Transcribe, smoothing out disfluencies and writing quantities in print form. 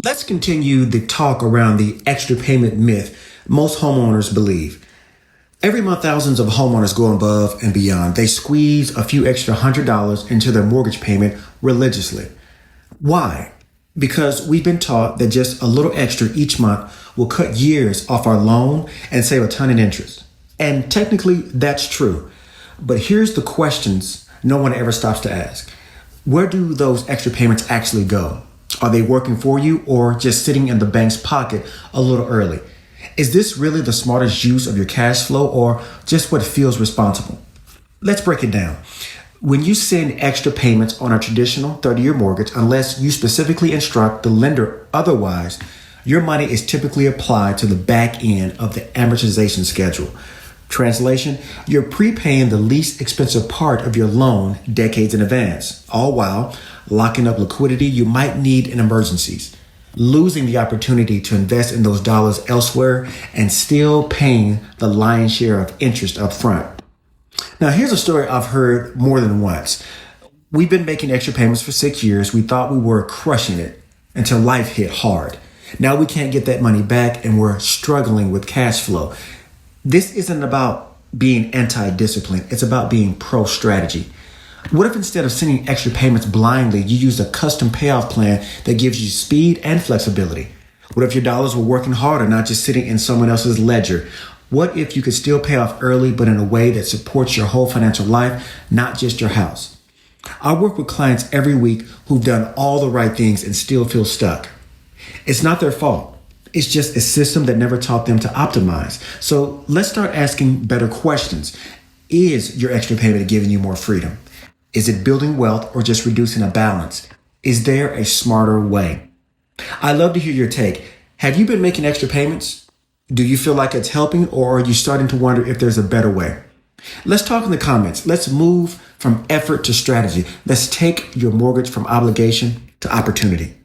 Let's continue the talk around the extra payment myth most homeowners believe. Every month, thousands of homeowners go above and beyond. They squeeze a few extra $100 into their mortgage payment religiously. Why? Because we've been taught that just a little extra each month will cut years off our loan and save a ton in interest. And technically, that's true. But here's the questions no one ever stops to ask. Where do those extra payments actually go? Are they working for you or just sitting in the bank's pocket a little early? Is this really the smartest use of your cash flow or just what feels responsible? Let's break it down. When you send extra payments on a traditional 30-year mortgage, unless you specifically instruct the lender otherwise, your money is typically applied to the back end of the amortization schedule. Translation, you're prepaying the least expensive part of your loan decades in advance, all while locking up liquidity you might need in emergencies, losing the opportunity to invest in those dollars elsewhere and still paying the lion's share of interest up front. Now, here's a story I've heard more than once. We've been making extra payments for 6 years. We thought we were crushing it until life hit hard. Now we can't get that money back and we're struggling with cash flow. This isn't about being anti-discipline. It's about being pro-strategy. What if instead of sending extra payments blindly, you use a custom payoff plan that gives you speed and flexibility? What if your dollars were working harder, not just sitting in someone else's ledger? What if you could still pay off early, but in a way that supports your whole financial life, not just your house? I work with clients every week who've done all the right things and still feel stuck. It's not their fault. It's just a system that never taught them to optimize. So let's start asking better questions. Is your extra payment giving you more freedom? Is it building wealth or just reducing a balance? Is there a smarter way? I'd love to hear your take. Have you been making extra payments? Do you feel like it's helping, or are you starting to wonder if there's a better way? Let's talk in the comments. Let's move from effort to strategy. Let's take your mortgage from obligation to opportunity.